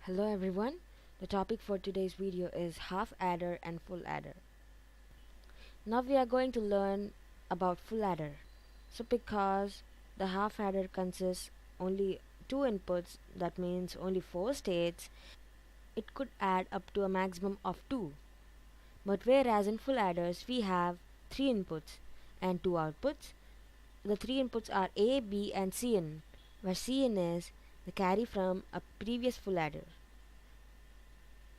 Hello everyone, the topic for today's video is half adder and full adder. Now we are going to learn about full adder. So because the half adder consists only two inputs, that means only four states, it could add up to a maximum of 2. But whereas in full adders we have 3 inputs and 2 outputs. The 3 inputs are A, B and Cn, where Cn is the carry from a previous full adder,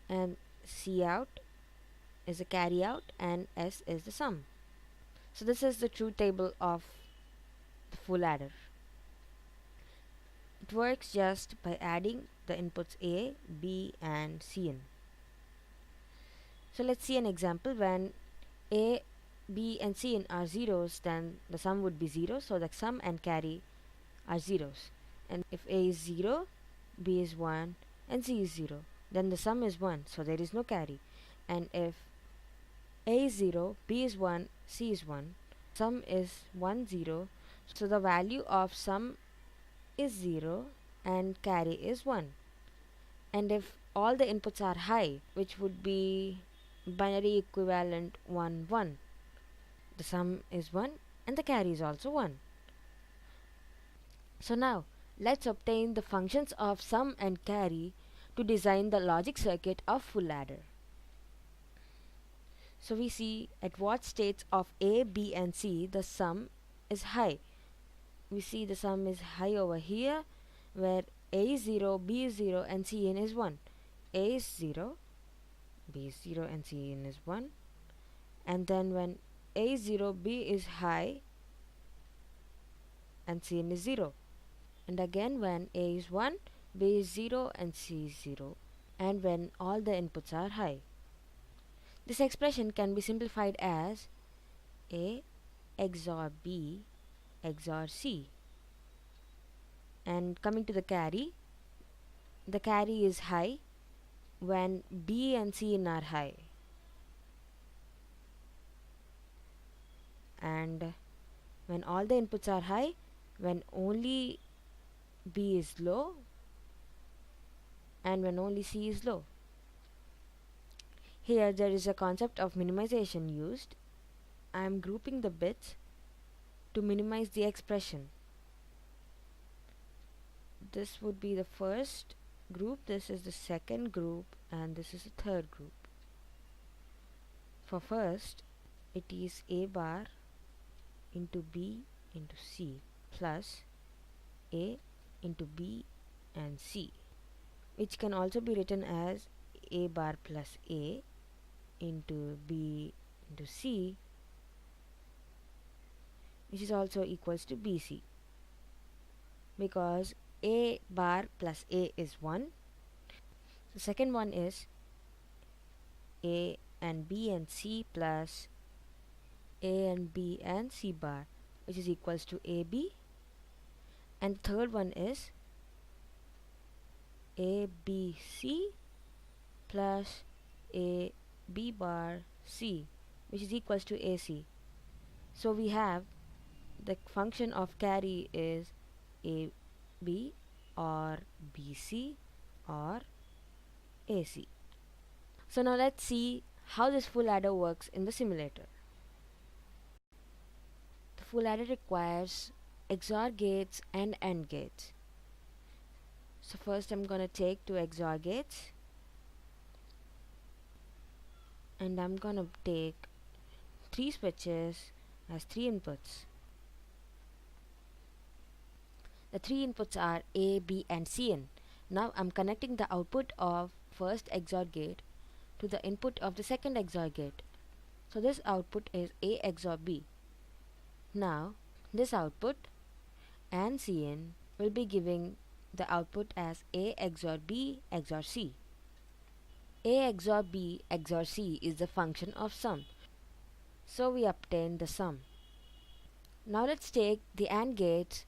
and C out is the carry out and S is the sum. So this is the truth table of the full adder. It works just by adding the inputs A, B and Cn. So let's see an example. When A, B and Cn are zeros, then the sum would be 0. So the sum and carry are zeros. And if A is 0, B is 1 and C is 0, then the sum is 1. So there is no carry. And if A is 0, B is 1, C is 1, sum is 1, 0. So the value of sum is 0 and carry is 1. And if all the inputs are high, which would be binary equivalent 1, 1, the sum is 1 and the carry is also 1. So now let's obtain the functions of sum and carry to design the logic circuit of full adder. So we see at what states of A, B and C the sum is high. We see the sum is high over here, where A is 0, B is 0 and Cn is 1. A is 0, B is 0 and Cn is 1. And then when A is 0, B is high and Cn is 0. And again when A is 1, B is 0 and C is 0. And when all the inputs are high. This expression can be simplified as A XOR B XOR C. And coming to the carry is high when B and C are high, and when all the inputs are high, when only B is low and when only C is low. Here there is a concept of minimization used. I am grouping the bits to minimize the expression. This would be the first group, this is the second group, and this is the third group. For first, it is A bar into B into C plus A into B and C, which can also be written as A bar plus A into B into C, which is also equals to BC, because A bar plus A is 1. The second one is A and B and C plus A and B and C bar, which is equals to AB. And the third one is ABC plus AB bar C, which is equals to AC. So we have the function of carry is AB or BC or AC. So now let's see how this full adder works in the simulator. The full adder requires XOR gates and AND gates. So first I'm gonna take 2 XOR gates and I'm gonna take 3 switches as 3 inputs. The 3 inputs are A, B and Cn. Now I'm connecting the output of first XOR gate to the input of the second XOR gate. So this output is A XOR B. Now this output and Cn will be giving the output as A XOR B XOR C. A XOR B XOR C is the function of sum. So we obtain the sum. Now let's take the AND gates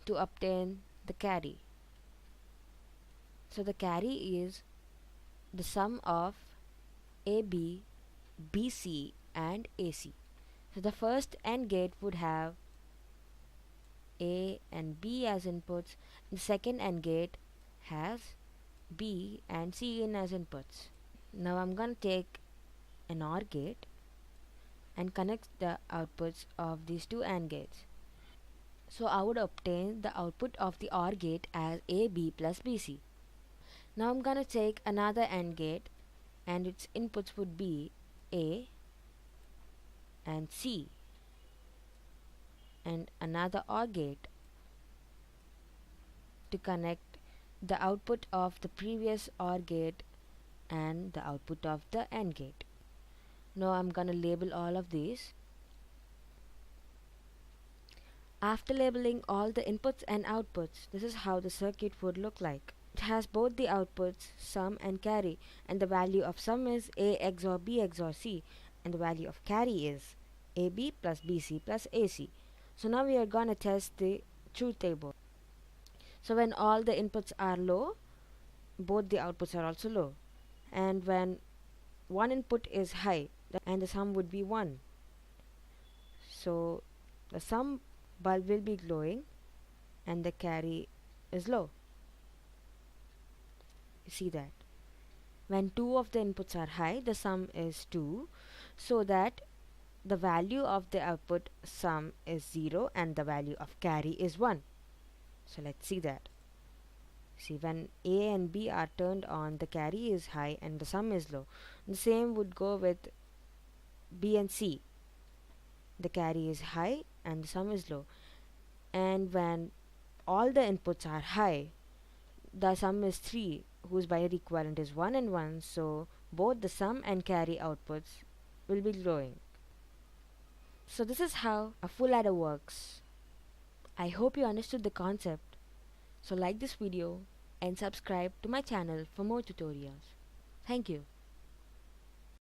to obtain the carry. So the carry is the sum of AB, BC and AC. So the first AND gate would have A and B as inputs. The second AND gate has B and C in as inputs. Now I'm gonna take an OR gate and connect the outputs of these two AND gates. So I would obtain the output of the OR gate as AB plus BC. Now I'm gonna take another AND gate and its inputs would be A and C, and another OR gate to connect the output of the previous OR gate and the output of the AND gate. Now I'm gonna label all of these. After labeling all the inputs and outputs, this is how the circuit would look like. It has both the outputs sum and carry, and the value of sum is A XOR B XOR C, and the value of carry is AB plus BC plus AC. So now we are gonna test the truth table. So when all the inputs are low, both the outputs are also low, and when one input is high, and the sum would be 1. So the sum bulb will be glowing and the carry is low. You see that? When two of the inputs are high, the sum is 2, so that the value of the output sum is 0 and the value of carry is 1. So let's see that. See, when A and B are turned on, the carry is high and the sum is low. The same would go with B and C. The carry is high and the sum is low. And when all the inputs are high, the sum is 3, whose binary equivalent is 1 and 1, so both the sum and carry outputs will be glowing. So this is how a full adder works. I hope you understood the concept. So like this video and subscribe to my channel for more tutorials. Thank you.